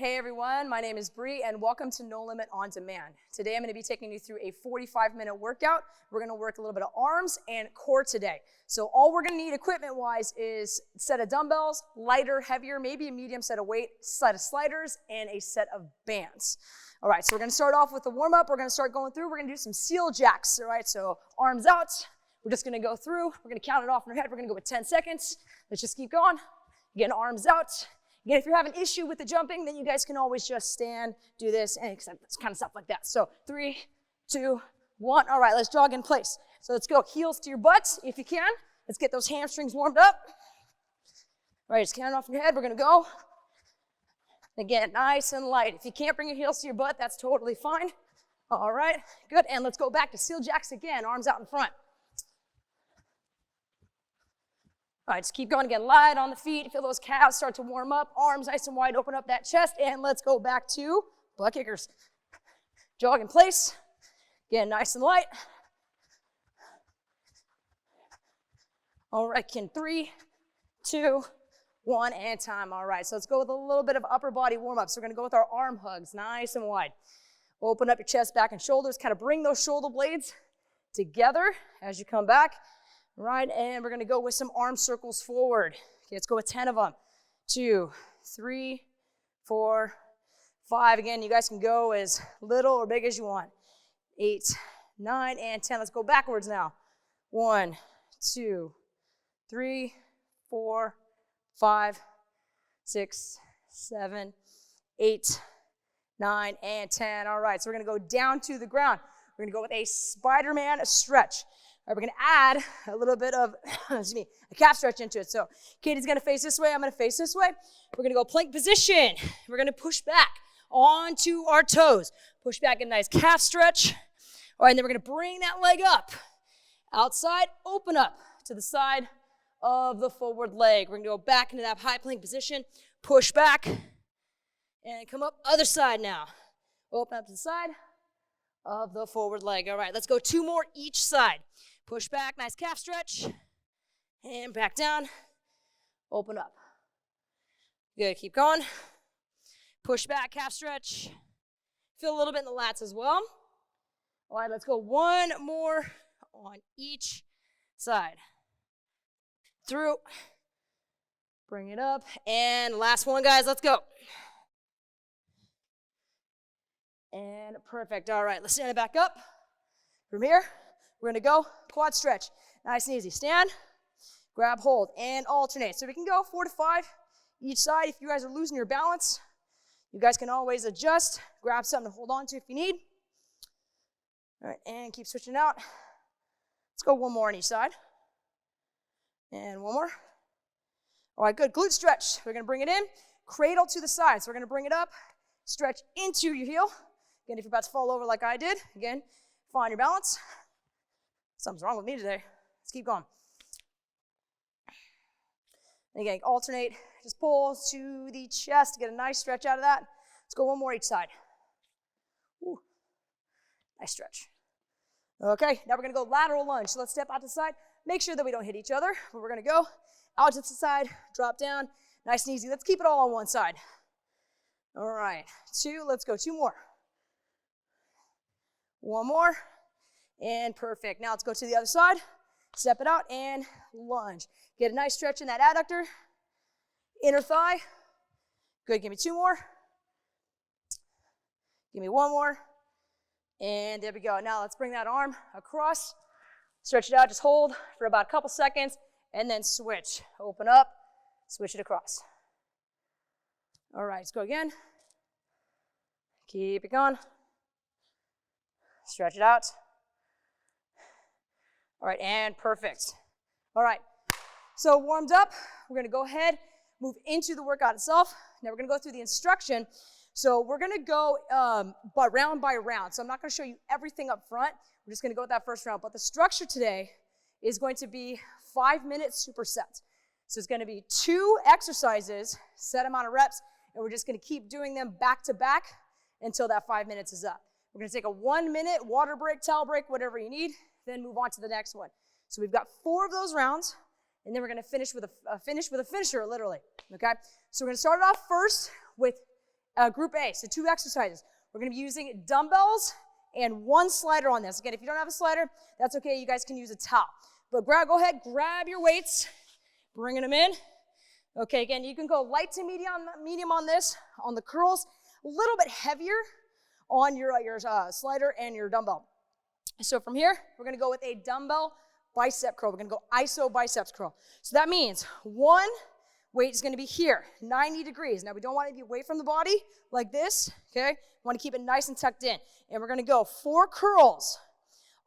Hey everyone, my name is Bree and welcome to No Limit On Demand. Today I'm going to be taking you through a 45-minute workout. We're going to work a little bit of arms and core today. So all we're going to need equipment-wise is a set of dumbbells, lighter, heavier, maybe a medium set of weight, set of sliders, and a set of bands. All right, so we're going to start off with the warm-up. We're going to start going through. We're going to do some seal jacks. All right, so arms out. We're just going to go through. We're going to count it off in our head. We're going to go with 10 seconds. Let's just keep going. Again, arms out. Again, if you're having issue with the jumping, then you guys can always just stand, do this, and kind of stuff like that. So 3, 2, 1. All right, let's jog in place. So let's go heels to your butts if you can. Let's get those hamstrings warmed up. All right, just count it off your head. We're going to go. Again, nice and light. If you can't bring your heels to your butt, that's totally fine. All right, good. And let's go back to seal jacks again, arms out in front. All right, just keep going again, light on the feet, feel those calves start to warm up, arms nice and wide, open up that chest, and let's go back to butt kickers. Jog in place, again, nice and light. All right, 3, 2, 1, and time. All right, so let's go with a little bit of upper body warm-up. So we're gonna go with our arm hugs, nice and wide. Open up your chest, back, and shoulders, kind of bring those shoulder blades together as you come back. Right, and we're going to go with some arm circles forward. Okay, let's go with 10 of them. 2, 3, 4, 5. Again, you guys can go as little or big as you want. 8, 9, and 10. Let's go backwards now. 1, 2, 3, 4, 5, 6, 7, 8, 9, and 10. All right, so we're going to go down to the ground. We're going to go with a Spider-Man stretch. All right, we're gonna add a little bit of, a calf stretch into it. So Katie's gonna face this way, I'm gonna face this way. We're gonna go plank position. We're gonna push back onto our toes. Push back in a nice calf stretch. All right, and then we're gonna bring that leg up. Outside, open up to the side of the forward leg. We're gonna go back into that high plank position, push back, and come up other side now. Open up to the side of the forward leg. All right, let's go 2 more each side. Push back, nice calf stretch, and back down, open up. Good, keep going. Push back, calf stretch. Feel a little bit in the lats as well. All right, let's go 1 more on each side. Through, bring it up, and last one, guys, let's go. And perfect, all right, let's stand it back up. From here, we're gonna go quad stretch. Nice and easy. Stand, grab hold, and alternate. So we can go 4 to 5 each side. If you guys are losing your balance, you guys can always adjust, grab something to hold on to if you need. All right, and keep switching out. Let's go 1 more on each side. And 1 more. All right, good, glute stretch. We're gonna bring it in, cradle to the side. So we're gonna bring it up, stretch into your heel. Again, if you're about to fall over like I did, again, find your balance. Something's wrong with me today. Let's keep going. And again, alternate. Just pull to the chest to get a nice stretch out of that. Let's go 1 more each side. Ooh, nice stretch. Okay, now we're going to go lateral lunge. So let's step out to the side. Make sure that we don't hit each other. But we're going to go out to the side, drop down. Nice and easy. Let's keep it all on one side. All right, 2. Let's go 2 more. 1 more. And perfect. Now let's go to the other side. Step it out and lunge. Get a nice stretch in that adductor. Inner thigh. Good. Give me 2 more. Give me 1 more. And there we go. Now let's bring that arm across. Stretch it out. Just hold for about a couple seconds. And then switch. Open up. Switch it across. All right. Let's go again. Keep it going. Stretch it out. All right, and perfect. All right, so warmed up. We're gonna go ahead, move into the workout itself. Now we're gonna go through the instruction. So we're gonna go round by round. So I'm not gonna show you everything up front. We're just gonna go with that first round. But the structure today is going to be 5-minute supersets. So it's gonna be 2 exercises, set amount of reps, and we're just gonna keep doing them back to back until that 5 minutes is up. We're gonna take a 1-minute water break, towel break, whatever you need, then move on to the next one. So we've got 4 of those rounds, and then we're gonna finish with a finisher, literally, okay? So we're gonna start it off first with Group A, so 2 exercises. We're gonna be using dumbbells and 1 slider on this. Again, if you don't have a slider, that's okay. You guys can use a towel. But go ahead, grab your weights, bringing them in. Okay, again, you can go light to medium on this, on the curls, a little bit heavier on your slider and your dumbbell. So from here, we're gonna go with a dumbbell bicep curl. We're gonna go iso biceps curl. So that means 1 weight is gonna be here, 90 degrees. Now we don't want to be away from the body like this, okay? We wanna keep it nice and tucked in. And we're gonna go 4 curls,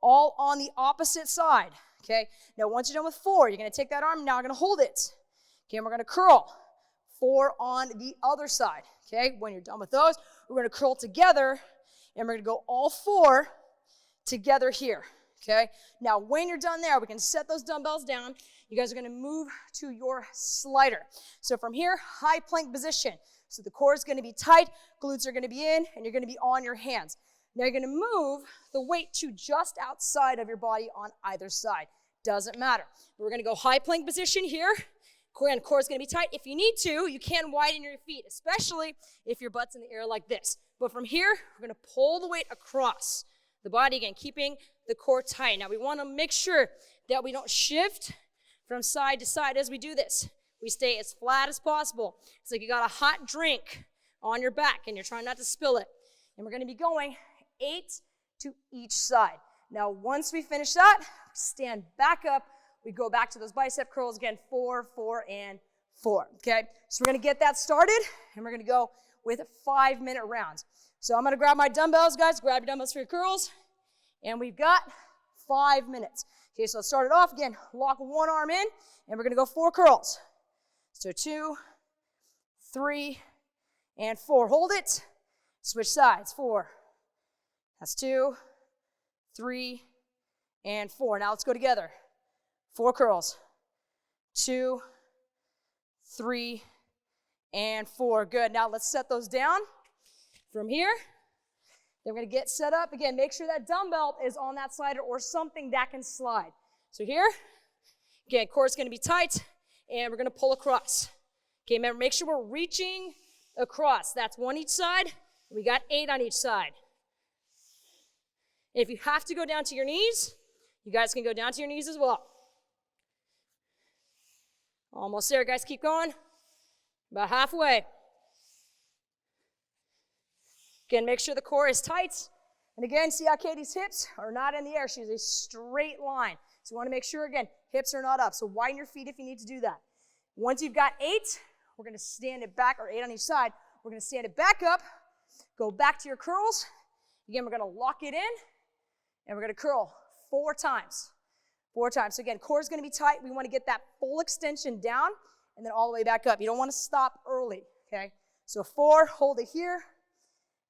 all on the opposite side, okay? Now once you're done with 4, you're gonna take that arm, now you're gonna hold it. Okay, and we're gonna curl 4 on the other side, okay? When you're done with those, we're gonna curl together, and we're gonna go all 4 together here, okay? Now, when you're done there, we can set those dumbbells down. You guys are gonna move to your slider. So from here, high plank position. So the core is gonna be tight, glutes are gonna be in, and you're gonna be on your hands. Now you're gonna move the weight to just outside of your body on either side. Doesn't matter. We're gonna go high plank position here. Core is gonna be tight. If you need to, you can widen your feet, especially if your butt's in the air like this. But from here, we're gonna pull the weight across the body, again, keeping the core tight. Now we wanna make sure that we don't shift from side to side as we do this. We stay as flat as possible. It's like you got a hot drink on your back and you're trying not to spill it. And we're gonna be going 8 to each side. Now once we finish that, stand back up. We go back to those bicep curls again, 4, 4, and 4, okay? So we're gonna get that started, and we're gonna go with 5-minute rounds. So I'm gonna grab my dumbbells, guys. Grab your dumbbells for your curls, and we've got 5 minutes. Okay, so let's start it off again. Lock 1 arm in, and we're gonna go 4 curls. So 2, 3, and 4. Hold it. Switch sides. 4. That's 2, 3, and 4. Now let's go together. 4 curls, 2, 3, and 4. Good. Now let's set those down from here. Then we're going to get set up. Again, make sure that dumbbell is on that slider or something that can slide. So here, again, core is going to be tight, and we're going to pull across. Okay, remember, make sure we're reaching across. That's 1 each side. We got 8 on each side. If you have to go down to your knees, you guys can go down to your knees as well. Almost there, guys. Keep going. About halfway. Again, make sure the core is tight. And again, see how Katie's hips are not in the air. She's a straight line. So you want to make sure, again, hips are not up. So widen your feet if you need to do that. Once you've got 8, we're going to stand it back, or 8 on each side. We're going to stand it back up. Go back to your curls. Again, we're going to lock it in. And we're going to curl 4 times. 4 times. So again, core is going to be tight. We want to get that full extension down and then all the way back up. You don't want to stop early, okay? So 4, hold it here.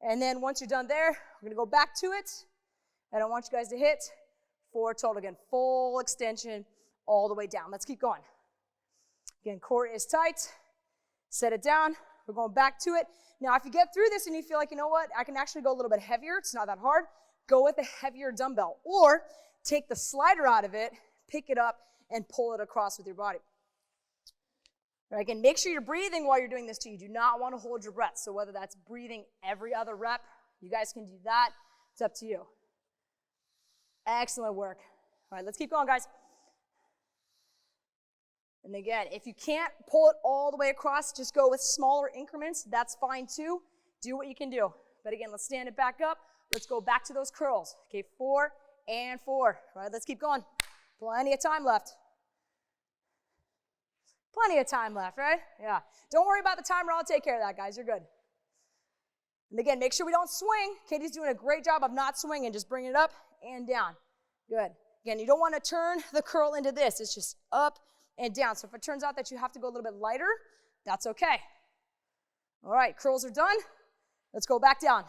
And then once you're done there, we're going to go back to it. And I want you guys to hit 4 total. Again, full extension all the way down. Let's keep going. Again, core is tight. Set it down. We're going back to it. Now, if you get through this and you feel like, you know what, I can actually go a little bit heavier. It's not that hard. Go with a heavier dumbbell. Or take the slider out of it, pick it up, and pull it across with your body. Right, again, make sure you're breathing while you're doing this too. You do not want to hold your breath. So whether that's breathing every other rep, you guys can do that. It's up to you. Excellent work. All right, let's keep going, guys. And again, if you can't pull it all the way across, just go with smaller increments. That's fine too. Do what you can do. But again, let's stand it back up. Let's go back to those curls. Okay, 4 and 4. All right, let's keep going. Plenty of time left. Plenty of time left, right? Yeah. Don't worry about the timer. I'll take care of that, guys. You're good. And again, make sure we don't swing. Katie's doing a great job of not swinging. Just bring it up and down. Good. Again, you don't want to turn the curl into this. It's just up and down. So if it turns out that you have to go a little bit lighter, that's okay. All right, curls are done. Let's go back down.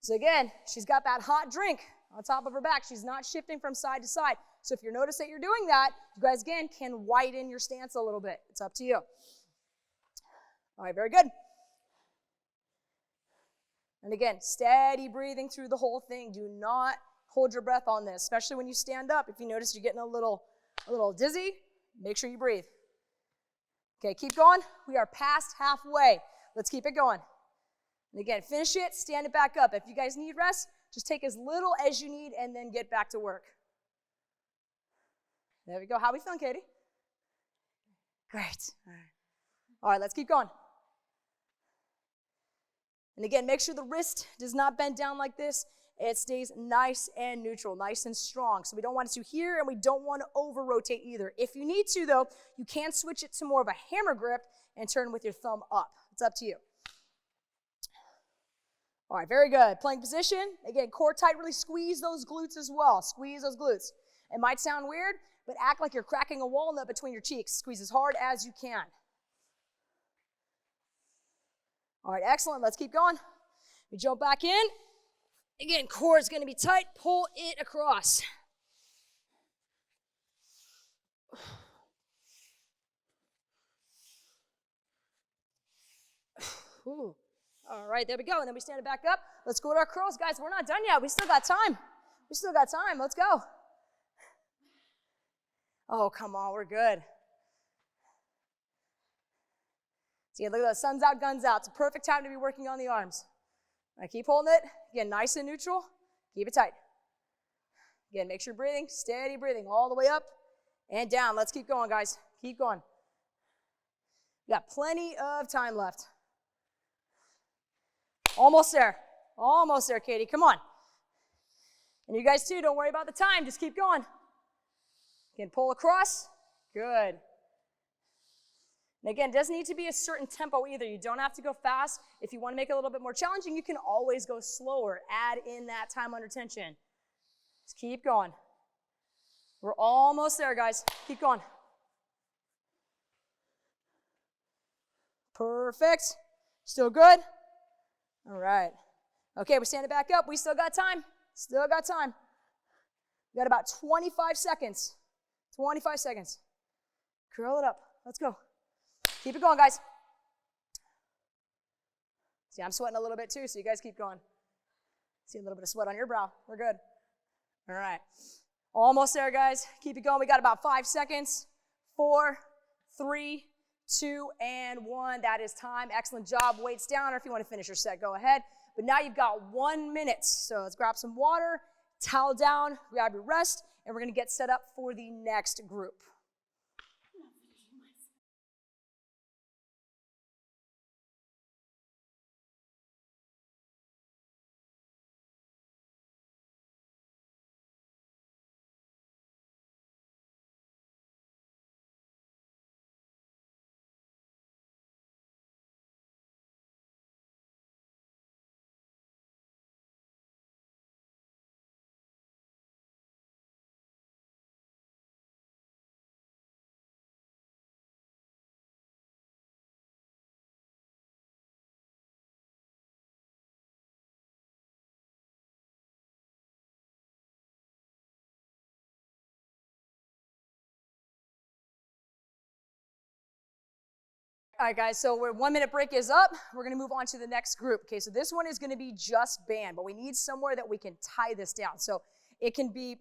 So again, she's got that hot drink on top of her back. She's not shifting from side to side. So if you notice that you're doing that, you guys, again, can widen your stance a little bit. It's up to you. All right, very good. And again, steady breathing through the whole thing. Do not hold your breath on this, especially when you stand up. If you notice you're getting a little dizzy, make sure you breathe. Okay, keep going. We are past halfway. Let's keep it going. And again, finish it, stand it back up. If you guys need rest, just take as little as you need and then get back to work. There we go. How we feeling, Katie? Great. All right, let's keep going. And again, make sure the wrist does not bend down like this. It stays nice and neutral, nice and strong. So we don't want it to here, and we don't want to over-rotate either. If you need to, though, you can switch it to more of a hammer grip and turn with your thumb up. It's up to you. All right, very good. Plank position. Again, core tight, really squeeze those glutes as well. Squeeze those glutes. It might sound weird, but act like you're cracking a walnut between your cheeks. Squeeze as hard as you can. All right, excellent. Let's keep going. We jump back in. Again, core is going to be tight. Pull it across. Ooh. All right, there we go. And then we stand it back up. Let's go to our curls. Guys, we're not done yet. We still got time. We still got time. Let's go. Oh, come on. We're good. See, look at that. Sun's out, guns out. It's a perfect time to be working on the arms. All right, keep holding it. Again, nice and neutral. Keep it tight. Again, make sure you're breathing. Steady breathing all the way up and down. Let's keep going, guys. Keep going. We got plenty of time left. Almost there. Almost there, Katie. Come on. And you guys too, don't worry about the time. Just keep going. Again, pull across. Good. And again, it doesn't need to be a certain tempo either. You don't have to go fast. If you want to make it a little bit more challenging, you can always go slower. Add in that time under tension. Just keep going. We're almost there, guys. Keep going. Perfect. Still good? All right. Okay, we stand it back up. We still got time. Still got time. We got about 25 seconds. 25 seconds. Curl it up. Let's go. Keep it going, guys. See, I'm sweating a little bit too, so you guys keep going. See a little bit of sweat on your brow. We're good. All right. Almost there, guys. Keep it going. We got about 5 seconds. 4, 3, 2, and 1. That is time. Excellent job. Weights down, or if you want to finish your set, go ahead. But now you've got 1 minute. So let's grab some water, towel down, grab your rest, and we're going to get set up for the next group. All right, guys, so our 1 minute break is up. We're going to move on to the next group. Okay, so this one is going to be just band, but we need somewhere that we can tie this down. So it can be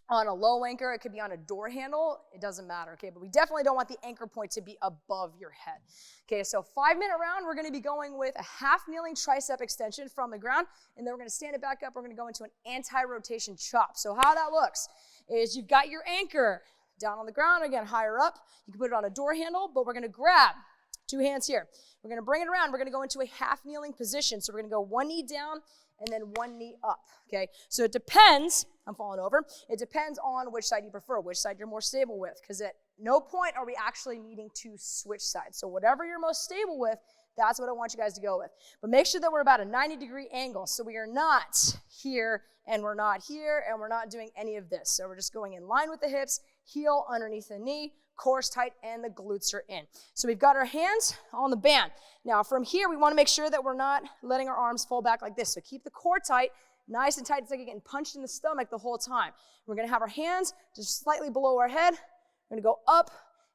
on a low anchor. It could be on a door handle. It doesn't matter, okay? But we definitely don't want the anchor point to be above your head. Okay, so 5 minute round, we're going to be going with a half kneeling tricep extension from the ground, and then we're going to stand it back up. We're going to go into an anti-rotation chop. So how that looks is you've got your anchor down on the ground, again, higher up. You can put it on a door handle, but we're going to grab 2 hands here. We're going to bring it around. We're going to go into a half kneeling position. So we're going to go 1 knee down and then 1 knee up, okay? So it depends, I'm falling over, it depends on which side you prefer, which side you're more stable with, because at no point are we actually needing to switch sides. So whatever you're most stable with, that's what I want you guys to go with. But make sure that we're about a 90-degree angle. So we are not here and we're not here and we're not doing any of this. So we're just going in line with the hips, heel underneath the knee, core's tight, and the glutes are in. So we've got our hands on the band. Now from here, we want to make sure that we're not letting our arms fall back like this. So keep the core tight, nice and tight. It's like you're getting punched in the stomach the whole time. We're going to have our hands just slightly below our head. We're going to go up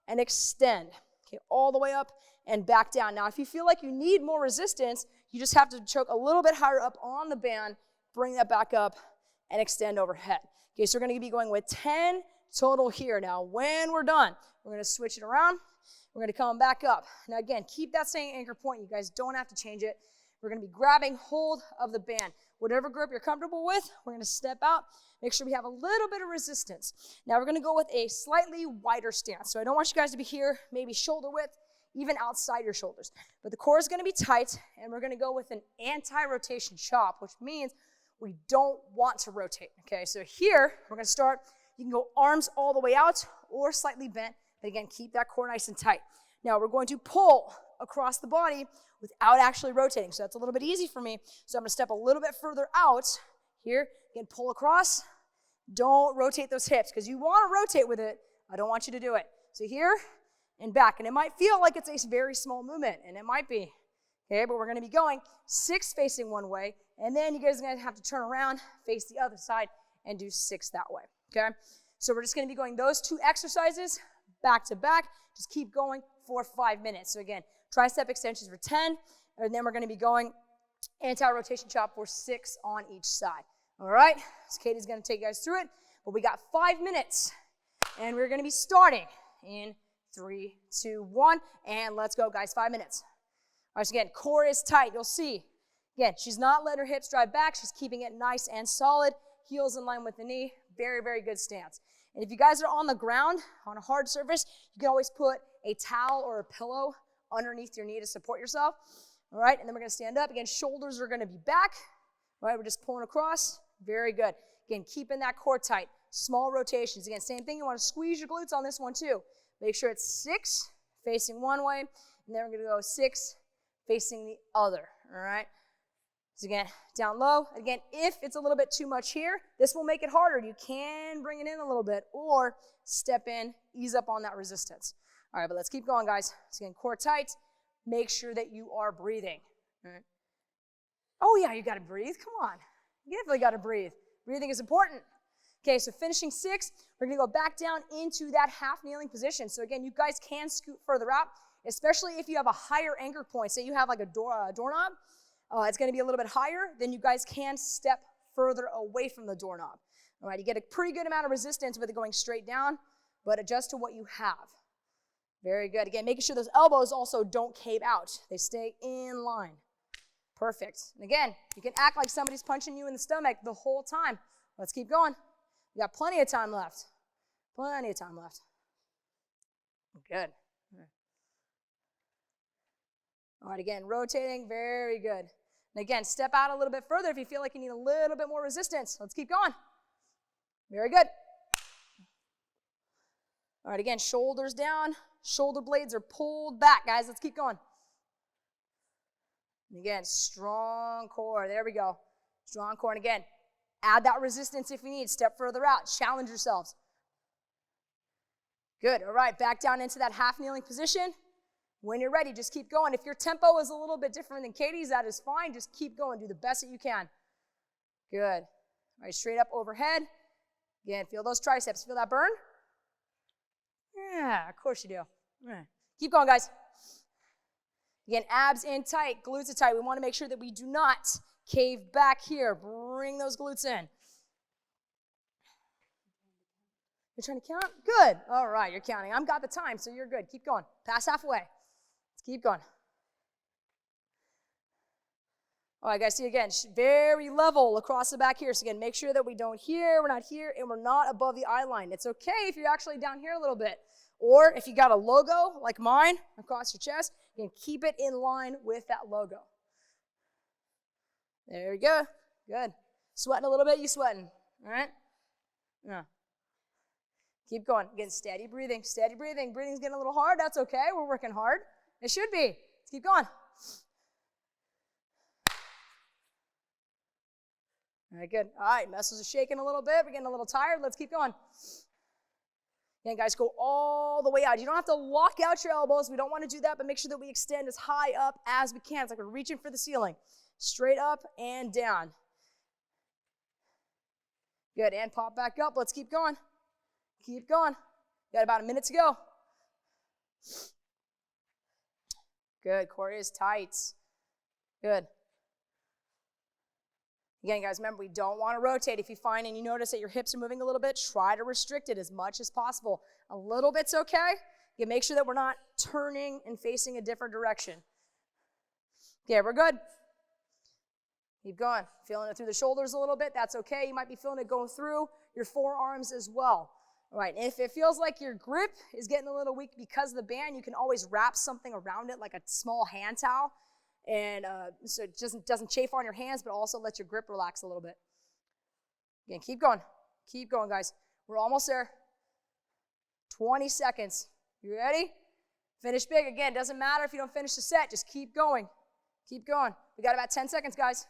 and extend, okay, all the way up and back down. Now, if you feel like you need more resistance, you just have to choke a little bit higher up on the band, bring that back up, and extend overhead. Okay, so we're going to be going with 10 total here. Now, when we're done, we're going to switch it around. We're gonna come back up. Now again, keep that same anchor point. You guys don't have to change it. We're gonna be grabbing hold of the band. Whatever grip you're comfortable with, we're gonna step out. Make sure we have a little bit of resistance. Now we're gonna go with a slightly wider stance. So I don't want you guys to be here, maybe shoulder width, even outside your shoulders. But the core is gonna be tight, and we're gonna go with an anti-rotation chop, which means we don't want to rotate, okay? So here, we're gonna start, you can go arms all the way out or slightly bent, but again, keep that core nice and tight. Now we're going to pull across the body without actually rotating. So that's a little bit easy for me. So I'm gonna step a little bit further out here, again, pull across. Don't rotate those hips, because you wanna rotate with it. I don't want you to do it. So here and back, and it might feel like it's a very small movement, and it might be, okay? But we're gonna be going 6 facing one way, and then you guys are gonna have to turn around, face the other side, and do 6 that way, okay? So we're just gonna be going those 2 exercises back to back. Just keep going for 5 minutes. So again, tricep extensions for 10, and then we're gonna be going anti-rotation chop for 6 on each side. All right, so Katie's gonna take you guys through it, but we got 5 minutes, and we're gonna be starting in 3, 2, 1, and let's go, guys, 5 minutes. All right, so again, core is tight, you'll see. Again, she's not letting her hips drive back, she's keeping it nice and solid, heels in line with the knee, very, very good stance. And if you guys are on the ground, on a hard surface, you can always put a towel or a pillow underneath your knee to support yourself. All right, and then we're gonna stand up. Again, shoulders are gonna be back. All right, we're just pulling across, very good. Again, keeping that core tight, small rotations. Again, same thing, you wanna squeeze your glutes on this one too. Make sure it's 6 facing one way, and then we're gonna go 6 facing the other, all right? So again, down low. Again, if it's a little bit too much here, this will make it harder. You can bring it in a little bit or step in, ease up on that resistance. All right, but let's keep going, guys. So again, core tight. Make sure that you are breathing. All right. Oh yeah, you gotta breathe, come on. You definitely gotta breathe. Breathing is important. Okay, so finishing 6, we're gonna go back down into that half kneeling position. So again, you guys can scoot further out, especially if you have a higher anchor point. Say you have like a doorknob, it's gonna be a little bit higher, then you guys can step further away from the doorknob. All right, you get a pretty good amount of resistance with it going straight down, but adjust to what you have. Very good. Again, making sure those elbows also don't cave out. They stay in line. Perfect. And again, you can act like somebody's punching you in the stomach the whole time. Let's keep going. We got plenty of time left. Plenty of time left. Good. All right, again, rotating, very good. And again, step out a little bit further if you feel like you need a little bit more resistance. Let's keep going. Very good. All right, again, shoulders down. Shoulder blades are pulled back, guys. Let's keep going. And again, strong core. There we go. Strong core. And again, add that resistance if you need. Step further out. Challenge yourselves. Good. All right, back down into that half kneeling position. When you're ready, just keep going. If your tempo is a little bit different than Katie's, that is fine. Just keep going. Do the best that you can. Good. All right, straight up overhead. Again, feel those triceps. Feel that burn? Yeah, of course you do. All right. Keep going, guys. Again, abs in tight, glutes are tight. We want to make sure that we do not cave back here. Bring those glutes in. You're trying to count? Good. All right, you're counting. I've got the time, so you're good. Keep going. Pass halfway. Let's keep going. All right, guys, see again, very level across the back here. So again, make sure that we don't here, we're not here, and we're not above the eye line. It's okay if you're actually down here a little bit. Or if you got a logo like mine across your chest, you can keep it in line with that logo. There we go. Good. Sweating a little bit, you sweating. All right? Yeah. Keep going. Again, steady breathing, steady breathing. Breathing's getting a little hard. That's okay. We're working hard. It should be. Let's keep going. All right, good. All right, muscles are shaking a little bit. We're getting a little tired. Let's keep going. Again, guys, go all the way out. You don't have to lock out your elbows. We don't want to do that, but make sure that we extend as high up as we can. It's like we're reaching for the ceiling. Straight up and down. Good, and pop back up. Let's keep going. Keep going. Got about a minute to go. Good, core is tight. Good. Again, guys, remember, we don't want to rotate. If you find and you notice that your hips are moving a little bit, try to restrict it as much as possible. A little bit's okay. Again, make sure that we're not turning and facing a different direction. Okay, we're good. Keep going. Feeling it through the shoulders a little bit, that's okay. You might be feeling it going through your forearms as well. All right, and if it feels like your grip is getting a little weak because of the band, you can always wrap something around it like a small hand towel, and so it doesn't chafe on your hands, but also let your grip relax a little bit. Again, keep going. Keep going, guys. We're almost there. 20 seconds. You ready? Finish big. Again, doesn't matter if you don't finish the set. Just keep going. Keep going. We got about 10 seconds, guys.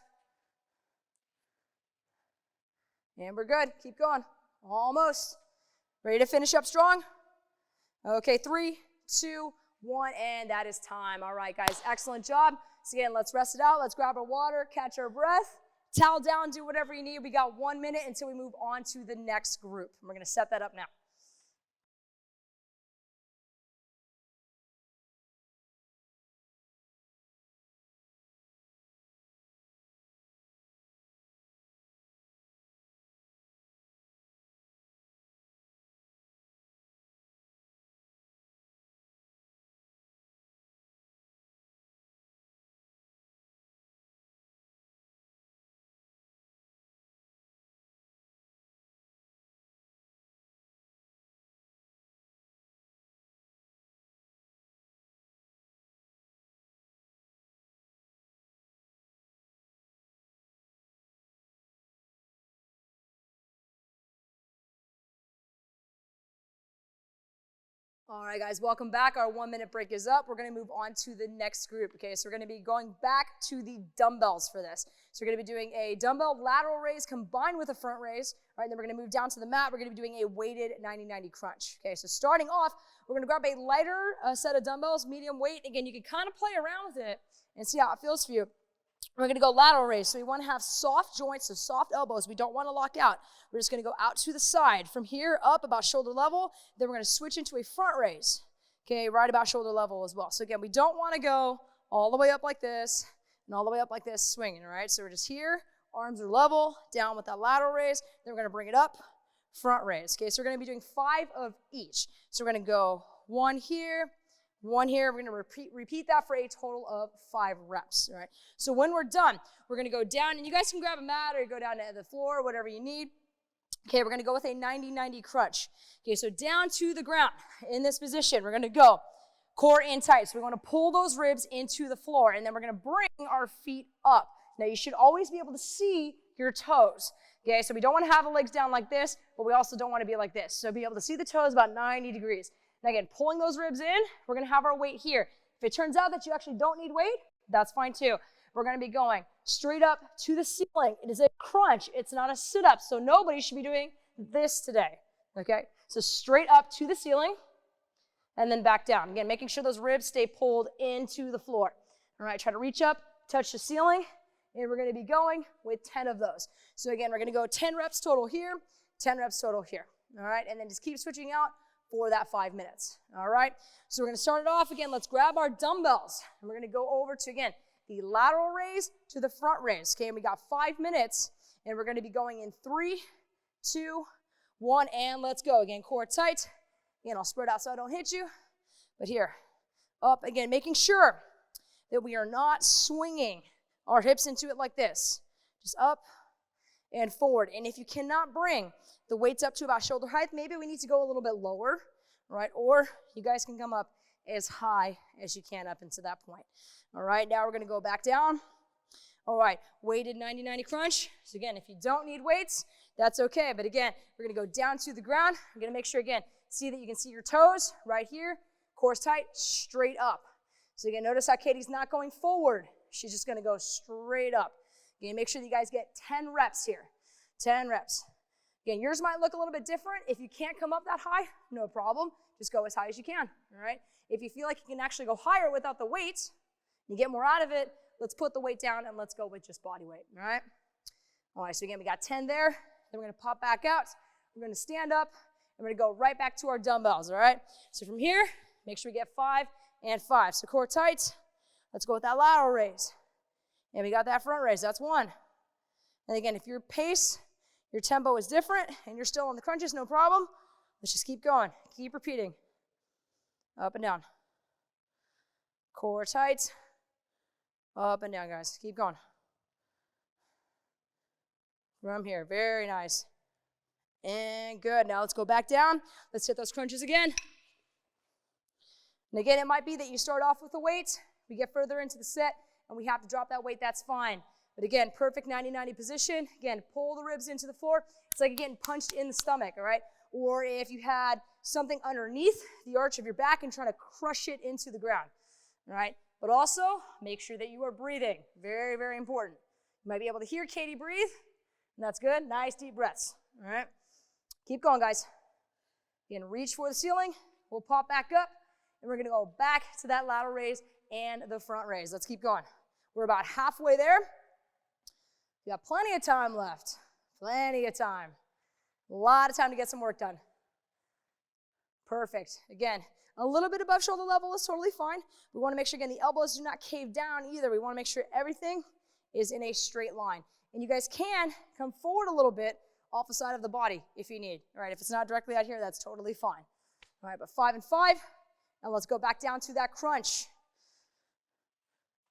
And we're good. Keep going. Almost. Ready to finish up strong? Okay, 3, 2, 1, and that is time. All right, guys, excellent job. So again, let's rest it out. Let's grab our water, catch our breath, towel down, do whatever you need. We got 1 minute until we move on to the next group. We're going to set that up now. All right, guys, welcome back. Our 1 minute break is up. We're going to move on to the next group, okay? So we're going to be going back to the dumbbells for this. So we're going to be doing a dumbbell lateral raise combined with a front raise. All right, then we're going to move down to the mat. We're going to be doing a weighted 90-90 crunch. Okay, so starting off, we're going to grab a lighter set of dumbbells, medium weight. Again, you can kind of play around with it and see how it feels for you. We're going to go lateral raise. So we want to have soft joints, so soft elbows. We don't want to lock out. We're just going to go out to the side. From here up about shoulder level, then we're going to switch into a front raise. Okay, right about shoulder level as well. So again, we don't want to go all the way up like this and all the way up like this, swinging, all right? So we're just here, arms are level, down with that lateral raise. Then we're going to bring it up, front raise. Okay, so we're going to be doing 5 of each. So we're going to go 1 here, 1 here. We're going to repeat that for a total of 5 reps, all right? So when we're done, we're going to go down, and you guys can grab a mat or go down to the floor, whatever you need. Okay, we're going to go with a 90-90 crunch. Okay, so down to the ground in this position, we're going to go core in tight. So we want to pull those ribs into the floor, and then we're going to bring our feet up. Now, you should always be able to see your toes. Okay, so we don't want to have the legs down like this, but we also don't want to be like this. So be able to see the toes about 90 degrees. Now again, pulling those ribs in, we're going to have our weight here. If it turns out that you actually don't need weight, that's fine too. We're going to be going straight up to the ceiling. It is a crunch. It's not a sit-up, so nobody should be doing this today, okay? So straight up to the ceiling and then back down. Again, making sure those ribs stay pulled into the floor. All right, try to reach up, touch the ceiling, and we're going to be going with 10 of those. So again, we're going to go 10 reps total here, 10 reps total here, all right? And then just keep switching out for that 5 minutes, all right? So we're going to start it off again. Let's grab our dumbbells, and we're going to go over to, again, the lateral raise to the front raise, okay? And we got 5 minutes, and we're going to be going in 3, 2, 1, and let's go. Again, core tight. Again, I'll spread out so I don't hit you, but here, up, again, making sure that we are not swinging our hips into it like this. Just up and forward. And if you cannot bring the weights up to about shoulder height, maybe we need to go a little bit lower, right? Or you guys can come up as high as you can up into that point. All right, now we're going to go back down. All right, weighted 90-90 crunch. So again, if you don't need weights, that's okay. But again, we're going to go down to the ground. We're going to make sure, again, see that you can see your toes right here. Core's tight, straight up. So again, notice how Katie's not going forward. She's just going to go straight up. Again, make sure that you guys get 10 reps here. 10 reps. Again, yours might look a little bit different. If you can't come up that high, no problem. Just go as high as you can, all right? If you feel like you can actually go higher without the weights, you get more out of it, let's put the weight down and let's go with just body weight, all right? All right, so again, we got 10 there. Then we're going to pop back out. We're going to stand up, and we're going to go right back to our dumbbells, all right? So from here, make sure we get 5 and 5. So core tight. Let's go with that lateral raise. And we got that front raise. That's 1. And again, if your pace, your tempo is different, and you're still on the crunches, no problem. Let's just keep going. Keep repeating. Up and down. Core tight. Up and down, guys. Keep going. From here. Very nice. And good. Now let's go back down. Let's hit those crunches again. And again, it might be that you start off with a weight, we get further into the set, and we have to drop that weight, that's fine. But again, perfect 90-90 position. Again, pull the ribs into the floor. It's like getting punched in the stomach, all right? Or if you had something underneath the arch of your back and trying to crush it into the ground, all right? But also, make sure that you are breathing. Very, very important. You might be able to hear Katie breathe, and that's good. Nice deep breaths, all right? Keep going, guys. Again, reach for the ceiling. We'll pop back up. And we're going to go back to that lateral raise and the front raise. Let's keep going. We're about halfway there. We got plenty of time left. Plenty of time. A lot of time to get some work done. Perfect. Again, a little bit above shoulder level is totally fine. We want to make sure, again, the elbows do not cave down either. We want to make sure everything is in a straight line. And you guys can come forward a little bit off the side of the body if you need. All right, if it's not directly out here, that's totally fine. All right, but 5 and 5. And let's go back down to that crunch.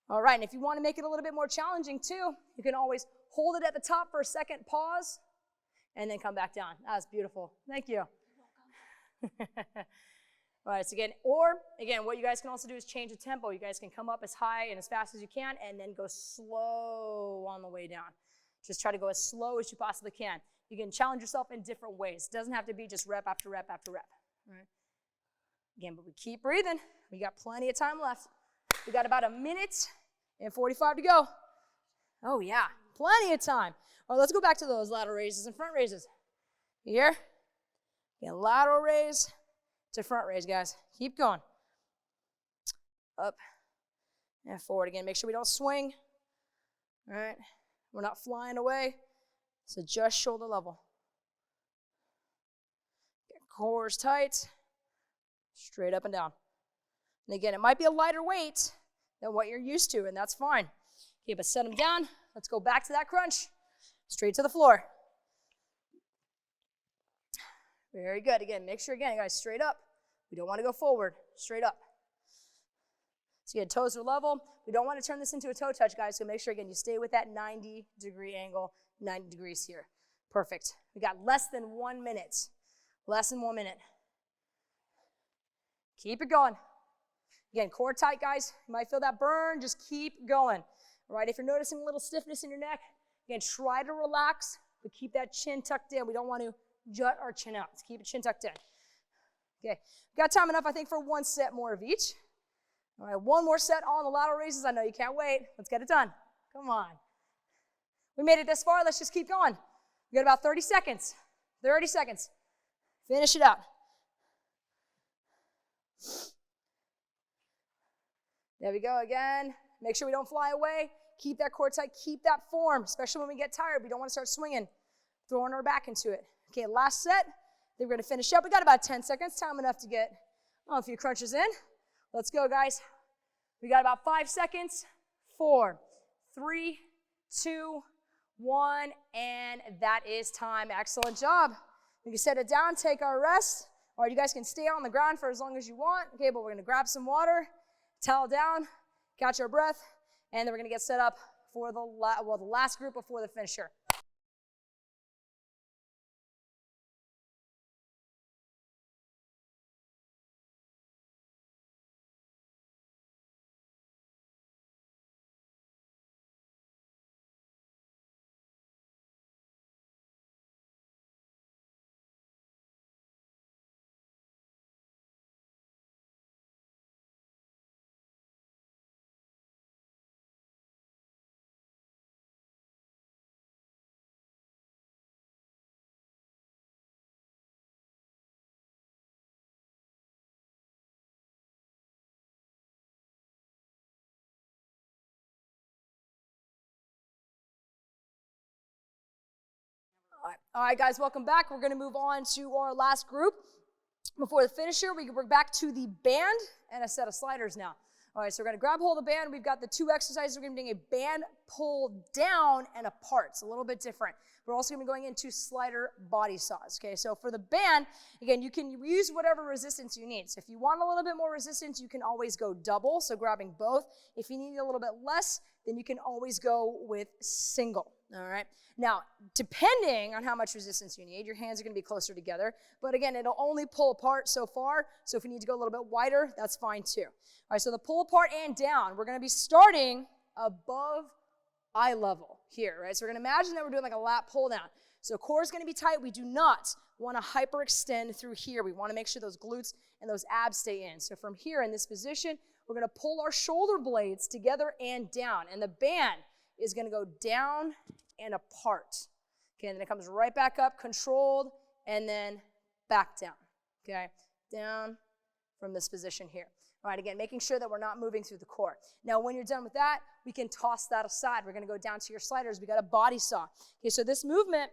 All right, and if you want to make it a little bit more challenging too, you can always hold it at the top for a second, pause, and then come back down. That's beautiful. Thank you. All right, so again, what you guys can also do is change the tempo. You guys can come up as high and as fast as you can, and then go slow on the way down. Just try to go as slow as you possibly can. You can challenge yourself in different ways. It doesn't have to be just rep after rep after rep. All right? Again, but we keep breathing. We got plenty of time left. We got about 1 minute and 45 to go. Oh, yeah, plenty of time. All right, let's go back to those lateral raises and front raises. Here. Again, lateral raise to front raise, guys. Keep going. Up and forward again. Make sure we don't swing. All right. We're not flying away. So just shoulder level. Get core's tight. Straight up and down. And again, it might be a lighter weight than what you're used to, and that's fine. Okay, but set them down. Let's go back to that crunch. Straight to the floor. Very good. Again, make sure, again, guys, straight up. We don't want to go forward. Straight up. So again, toes are level. We don't want to turn this into a toe touch, guys, so make sure, again, you stay with that 90-degree angle, 90 degrees here. Perfect. We got less than 1 minute. Less than 1 minute. Keep it going. Again, core tight, guys. You might feel that burn. Just keep going. All right, if you're noticing a little stiffness in your neck, again, try to relax, but keep that chin tucked in. We don't want to jut our chin out. Let's keep it chin tucked in. Okay, got time enough, I think, for 1 set more of each. All right, 1 more set on the lateral raises. I know you can't wait. Let's get it done. Come on. We made it this far. Let's just keep going. We got about 30 seconds. 30 seconds. Finish it out. There we go again. Make sure we don't fly away. Keep that core tight. Keep that form, especially when we get tired. We don't want to start swinging, throwing our back into it. Okay, last set. Then we're going to finish up. We got about 10 seconds. Time enough to get a few crunches in. Let's go, guys. We got about 5 seconds. 4, 3, 2, 1, and that is time. Excellent job. We can set it down, take our rest, or you guys can stay on the ground for as long as you want. Okay, but we're going to grab some water, towel down, catch our breath, and then we're going to get set up for the last group before the finisher. All right, guys, welcome back. We're going to move on to our last group. Before the finisher, we're back to the band and a set of sliders now. All right, so we're going to grab hold of the band. We've got the 2 exercises. We're going to be doing a band pull down and apart. It's a little bit different. We're also gonna be going into slider body saws, okay? So for the band, again, you can use whatever resistance you need. So if you want a little bit more resistance, you can always go double, so grabbing both. If you need a little bit less, then you can always go with single, all right? Now, depending on how much resistance you need, your hands are gonna be closer together, but again, it'll only pull apart so far, so if you need to go a little bit wider, that's fine too. All right, so the pull apart and down, we're gonna be starting above eye level here, right? So we're gonna imagine that we're doing like a lat pull down. So core is gonna be tight. We do not wanna hyperextend through here. We wanna make sure those glutes and those abs stay in. So from here in this position, we're gonna pull our shoulder blades together and down, and the band is gonna go down and apart. Okay, and then it comes right back up, controlled, and then back down, okay? Down from this position here. All right, again, making sure that we're not moving through the core. Now, when you're done with that, we can toss that aside. We're gonna go down to your sliders. We got a body saw. Okay, so this movement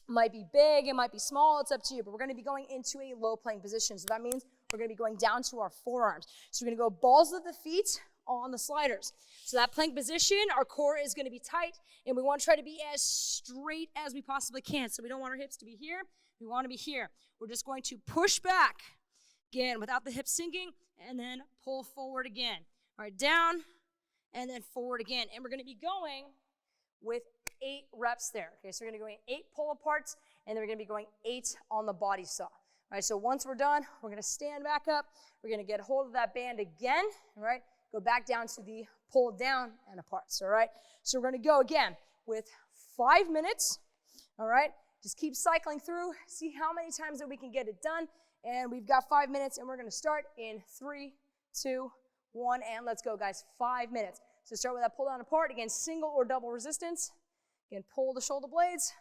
might be big, it might be small, it's up to you, but we're gonna be going into a low plank position. So that means we're gonna be going down to our forearms. So we're gonna go balls of the feet on the sliders. So that plank position, our core is gonna be tight, and we wanna try to be as straight as we possibly can. So we don't want our hips to be here, we wanna be here. We're just going to push back, again, without the hips sinking, and then pull forward again. All right, down, and then forward again. And we're gonna be going with 8 reps there. Okay, so we're gonna go 8 pull aparts, and then we're gonna be going 8 on the body saw. All right, so once we're done, we're gonna stand back up. We're gonna get hold of that band again, all right? Go back down to the pull down and aparts, all right? So we're gonna go again with 5 minutes, all right? Just keep cycling through, see how many times that we can get it done. And we've got 5 minutes, and we're gonna start in 3, 2, 1, and let's go, guys. 5 minutes. So start with that pull down apart. Again, single or double resistance. Again, pull the shoulder blades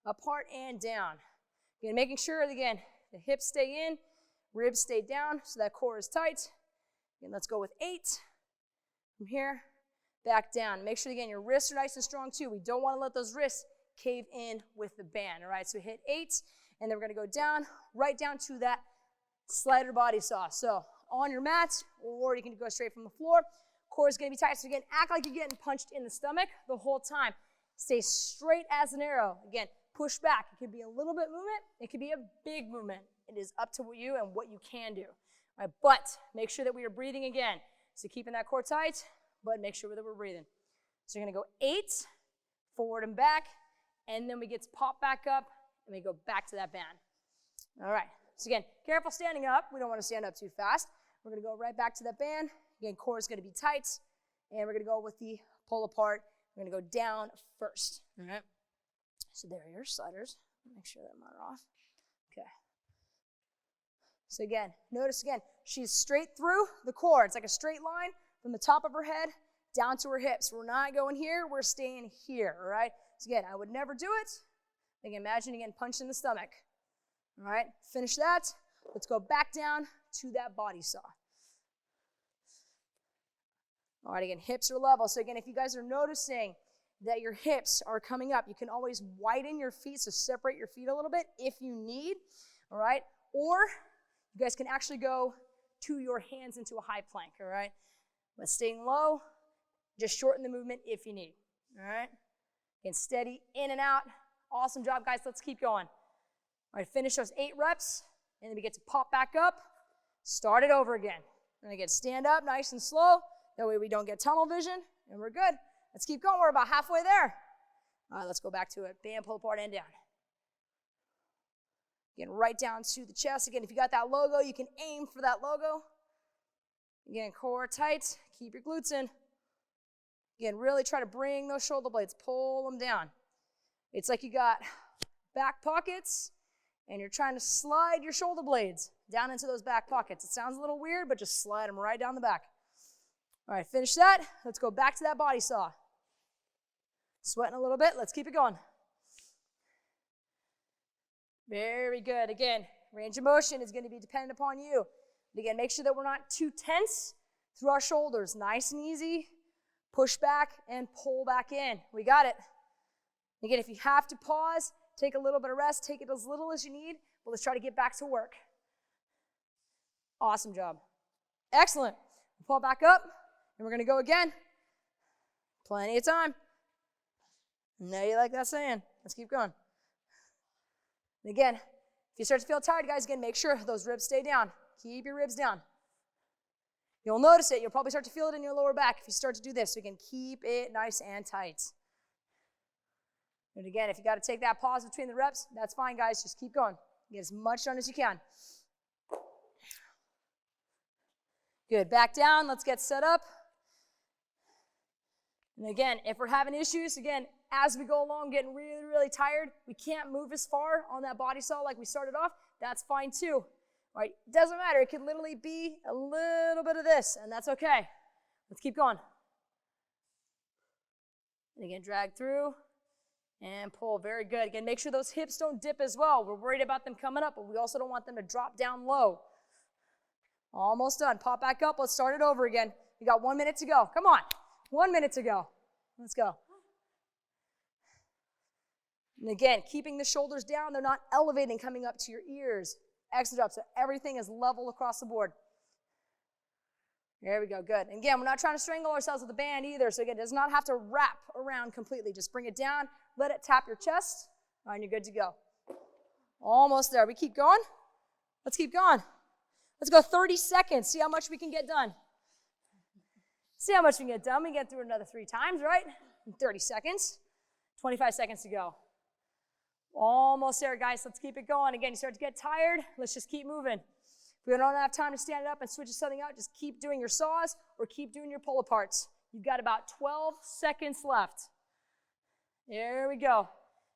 apart and down. Again, making sure, again, the hips stay in, ribs stay down, so that core is tight. Again, let's go with 8. From here, back down. Make sure, again, your wrists are nice and strong, too. We don't want to let those wrists cave in with the band, all right? So hit 8, and then we're going to go down, right down to that slider body saw. So on your mat, or you can go straight from the floor. Core is going to be tight. So again, act like you're getting punched in the stomach the whole time. Stay straight as an arrow. Again, push back. It could be a little bit movement. It could be a big movement. It is up to you and what you can do. All right, but make sure that we are breathing again. So keeping that core tight, but make sure that we're breathing. So you're going to go 8, forward and back, and then we get to pop back up, and we go back to that band. All right. So again, careful standing up. We don't want to stand up too fast. We're going to go right back to that band. Again, core is going to be tight, and we're going to go with the pull apart. We're going to go down first. All right. So there are your sliders. Make sure that I'm not off. Okay. So again, notice again, she's straight through the core. It's like a straight line from the top of her head down to her hips. We're not going here. We're staying here. All right. So again, I would never do it. Again, imagine again, punch in the stomach. All right. Finish that. Let's go back down to that body saw. All right, again, hips are level. So again, if you guys are noticing that your hips are coming up, you can always widen your feet, so separate your feet a little bit if you need, all right? Or you guys can actually go to your hands into a high plank, all right? But staying low, just shorten the movement if you need, all right? Again, steady in and out. Awesome job, guys. Let's keep going. All right, finish those 8 reps, and then we get to pop back up, start it over again. And again, stand up nice and slow. That way we don't get tunnel vision, and we're good. Let's keep going. We're about halfway there. All right, let's go back to it. Band, pull apart, and down. Again, right down to the chest. Again, if you got that logo, you can aim for that logo. Again, core tight. Keep your glutes in. Again, really try to bring those shoulder blades. Pull them down. It's like you got back pockets, and you're trying to slide your shoulder blades down into those back pockets. It sounds a little weird, but just slide them right down the back. All right, finish that. Let's go back to that body saw. Sweating a little bit. Let's keep it going. Very good. Again, range of motion is going to be dependent upon you. But again, make sure that we're not too tense through our shoulders. Nice and easy. Push back and pull back in. We got it. Again, if you have to pause, take a little bit of rest. Take it as little as you need. But let's try to get back to work. Awesome job. Excellent. Pull back up. And we're going to go again. Plenty of time. Know you like that saying. Let's keep going. And again, if you start to feel tired, guys, again, make sure those ribs stay down. Keep your ribs down. You'll notice it. You'll probably start to feel it in your lower back if you start to do this. So again, keep it nice and tight. And again, if you got to take that pause between the reps, that's fine, guys. Just keep going. Get as much done as you can. Good. Back down. Let's get set up. And again, if we're having issues, again, as we go along, getting really, really tired, we can't move as far on that body saw like we started off, that's fine too. All right? Doesn't matter. It could literally be a little bit of this, and that's okay. Let's keep going. And again, drag through and pull. Very good. Again, make sure those hips don't dip as well. We're worried about them coming up, but we also don't want them to drop down low. Almost done. Pop back up. Let's start it over again. We got 1 minute to go. Come on. 1 minute to go. Let's go. And again, keeping the shoulders down. They're not elevating, coming up to your ears. Exit up so everything is level across the board. There we go. Good. And again, we're not trying to strangle ourselves with the band either. So again, it does not have to wrap around completely. Just bring it down. Let it tap your chest. All right, and you're good to go. Almost there. We keep going. Let's keep going. Let's go 30 seconds. See how much we can get done. See how much we can get done. We get through another 3 times, right? In 30 seconds. 25 seconds to go. Almost there, guys. Let's keep it going. Again, you start to get tired. Let's just keep moving. If we don't have time to stand it up and switch something out, just keep doing your saws or keep doing your pull aparts. You've got about 12 seconds left. There we go.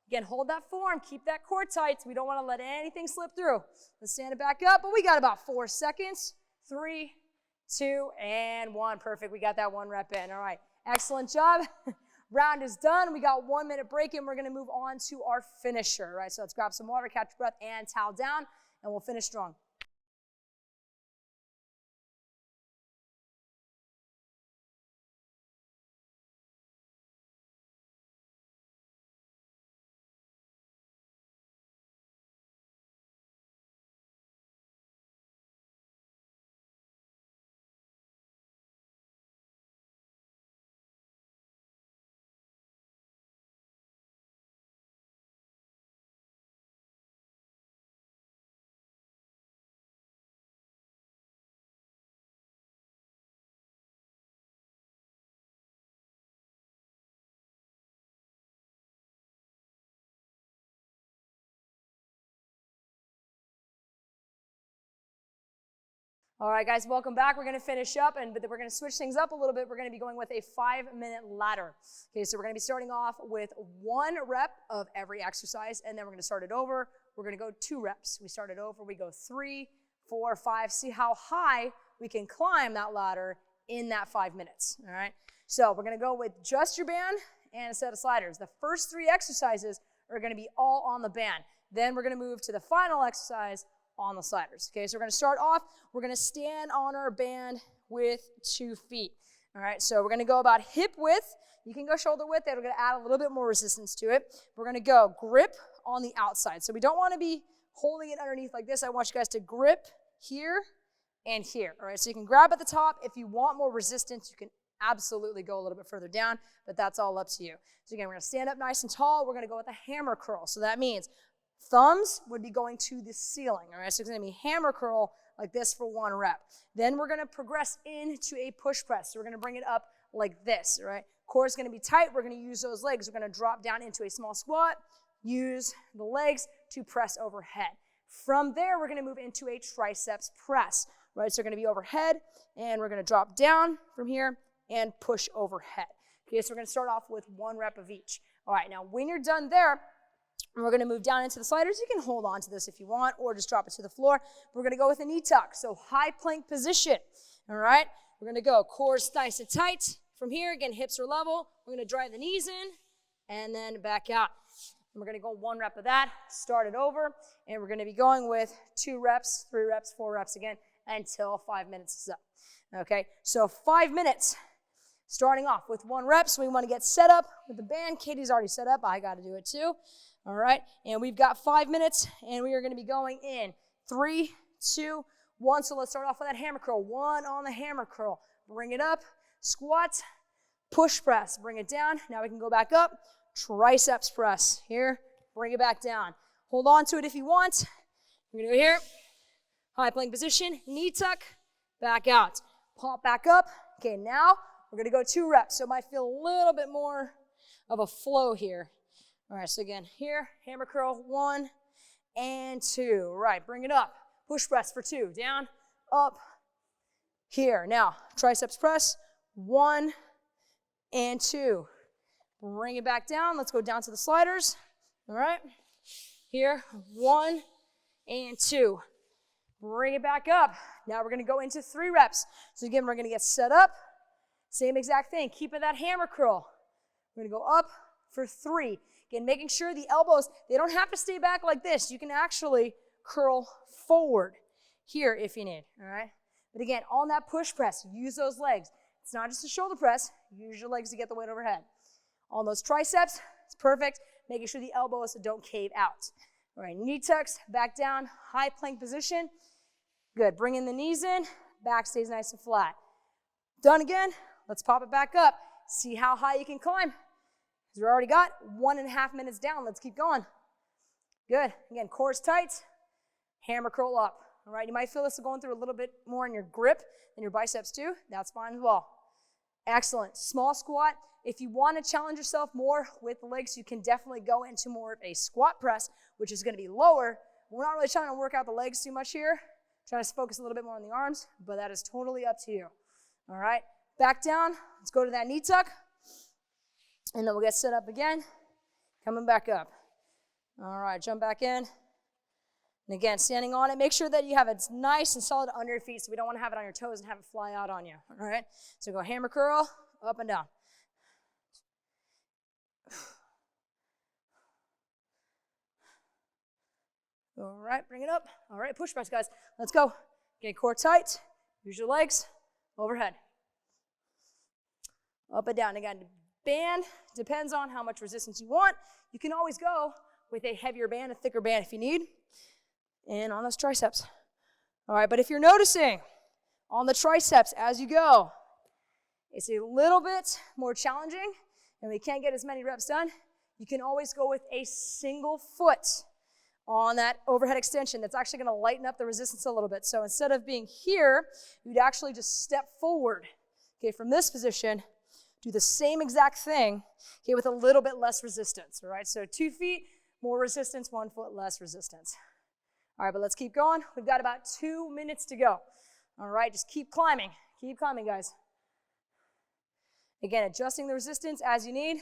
Again, hold that form. Keep that core tight. We don't want to let anything slip through. Let's stand it back up, but we got about 4 seconds. 3, 2, and 1. Perfect. We got that 1 rep in. All right. Excellent job. Round is done. We got 1 minute break, and we're going to move on to our finisher. All right. So let's grab some water, catch your breath, and towel down, and we'll finish strong. All right, guys, welcome back. We're going to finish up, but we're going to switch things up a little bit. We're going to be going with a 5-minute ladder. Okay, so we're going to be starting off with 1 rep of every exercise, and then we're going to start it over. We're going to go 2 reps. We start it over. We go 3, 4, 5. See how high we can climb that ladder in that 5 minutes. All right, so we're going to go with just your band and a set of sliders. The first 3 exercises are going to be all on the band. Then we're going to move to the final exercise on the sliders. Okay, so we're going to start off. We're going to stand on our band with 2 feet. All right, so we're going to go about hip width. You can go shoulder width. We're going to add a little bit more resistance to it. We're going to go grip on the outside. So we don't want to be holding it underneath like this. I want you guys to grip here and here. All right, so you can grab at the top. If you want more resistance, you can absolutely go a little bit further down, but that's all up to you. So again, we're going to stand up nice and tall. We're going to go with a hammer curl. So that means thumbs would be going to the ceiling, all right? So it's going to be hammer curl like this for 1 rep. Then we're going to progress into a push press. So we're going to bring it up like this, all right? Core is going to be tight. We're going to use those legs. We're going to drop down into a small squat, use the legs to press overhead. From there, we're going to move into a triceps press, right? So we're going to be overhead, and we're going to drop down from here and push overhead. Okay, so we're going to start off with 1 rep of each. All right, now when you're done there, we're going to move down into the sliders. You can hold on to this if you want or just drop it to the floor. We're going to go with a knee tuck, so high plank position. All right, we're going to go core's nice and tight. From here, again, hips are level. We're going to drive the knees in and then back out. And we're going to go 1 rep of that, start it over, and we're going to be going with 2 reps, 3 reps, 4 reps again until 5 minutes is up. Okay, so 5 minutes. Starting off with 1 rep, so we want to get set up with the band. Katie's already set up. I got to do it too. All right, and we've got 5 minutes, and we are going to be going in 3, 2, 1. So let's start off with that hammer curl. 1 on the hammer curl. Bring it up, squat, push press. Bring it down. Now we can go back up, triceps press. Here, bring it back down. Hold on to it if you want. We're gonna go here, high plank position, knee tuck, back out. Pop back up. Okay, now we're gonna go 2 reps, so it might feel a little bit more of a flow here. All right, so again, here, hammer curl, 1 and 2. All right, bring it up. Push press for 2, down, up, here. Now, triceps press, 1 and 2. Bring it back down. Let's go down to the sliders. All right, here, 1 and 2. Bring it back up. Now we're gonna go into 3 reps. So again, we're gonna get set up. Same exact thing, keep it that hammer curl. We're gonna go up for 3. Again, making sure the elbows, they don't have to stay back like this. You can actually curl forward here if you need, all right? But again, on that push press, use those legs. It's not just a shoulder press, use your legs to get the weight overhead. On those triceps, it's perfect, making sure the elbows don't cave out. All right, knee tucks, back down, high plank position. Good, bringing the knees in, back stays nice and flat. Done again, let's pop it back up. See how high you can climb. We already got 1.5 minutes down. Let's keep going. Good. Again, core's tight. Hammer curl up. All right, you might feel this going through a little bit more in your grip than your biceps too. That's fine as well. Excellent. Small squat. If you want to challenge yourself more with the legs, you can definitely go into more of a squat press, which is going to be lower. We're not really trying to work out the legs too much here. Trying to focus a little bit more on the arms, but that is totally up to you. All right, back down. Let's go to that knee tuck. And then we'll get set up again, coming back up. All right, jump back in. And again, standing on it, make sure that you have it nice and solid under your feet so we don't want to have it on your toes and have it fly out on you, all right? So go hammer curl, up and down. All right, bring it up. All right, push press, guys. Let's go. Get core tight, use your legs, overhead. Up and down. Again, band depends on how much resistance you want. You can always go with a heavier band, a thicker band if you need. And on those triceps. All right, but if you're noticing on the triceps as you go, it's a little bit more challenging and we can't get as many reps done, you can always go with a single foot on that overhead extension. That's actually gonna lighten up the resistance a little bit. So instead of being here, you'd actually just step forward, okay, from this position. Do the same exact thing, okay, with a little bit less resistance, all right? So 2 feet, more resistance, 1 foot, less resistance. All right, but let's keep going. We've got about 2 minutes to go. All right, just keep climbing, guys. Again, adjusting the resistance as you need.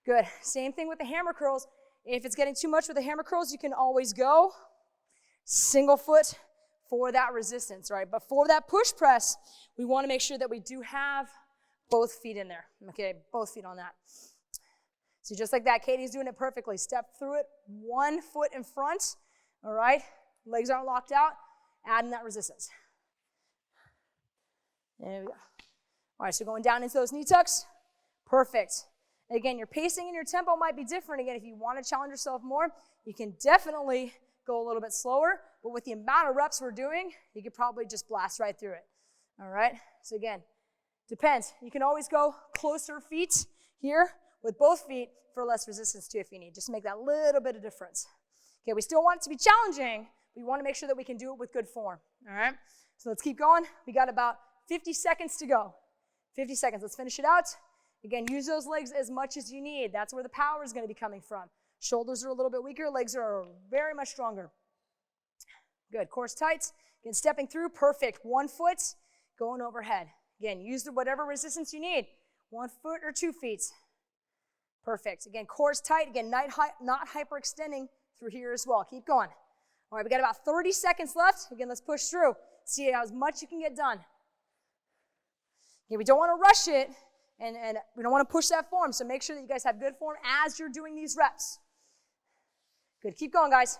Good, same thing with the hammer curls. If it's getting too much with the hammer curls, you can always go single foot for that resistance, right? But for that push press, we wanna make sure that we do have both feet in there, okay? Both feet on that. So just like that, Katie's doing it perfectly. Step through it, 1 foot in front, all right? Legs aren't locked out, adding that resistance. There we go. All right, so going down into those knee tucks, perfect. Again, your pacing and your tempo might be different. Again, if you want to challenge yourself more, you can definitely go a little bit slower, but with the amount of reps we're doing, you could probably just blast right through it, all right? So again, depends. You can always go closer feet here with both feet for less resistance too if you need. Just make that little bit of difference. Okay, we still want it to be challenging. We want to make sure that we can do it with good form, all right? So let's keep going. We got about 50 seconds to go. 50 seconds, let's finish it out. Again, use those legs as much as you need. That's where the power is going to be coming from. Shoulders are a little bit weaker, legs are very much stronger. Good, core's tight. Again, stepping through, perfect. 1 foot, going overhead. Again, use whatever resistance you need. 1 foot or 2 feet. Perfect. Again, core's tight. Again, not hyperextending through here as well. Keep going. All right, we got about 30 seconds left. Again, let's push through. See how much you can get done. Okay, we don't want to rush it, and we don't want to push that form, so make sure that you guys have good form as you're doing these reps. Good, keep going, guys.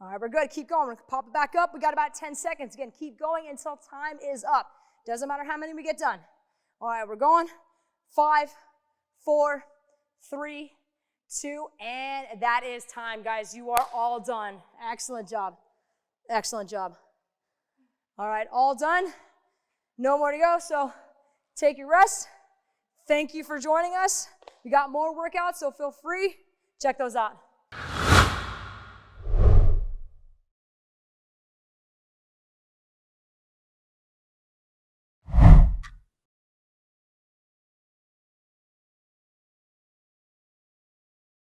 All right, we're good, keep going. We're going to pop it back up. We got about 10 seconds. Again, keep going until time is up. Doesn't matter how many we get done. All right, we're going. 5, 4, 3, 2, and that is time, guys. You are all done. Excellent job. Excellent job. All right, all done. No more to go, so take your rest. Thank you for joining us. We got more workouts, so feel free. Check those out.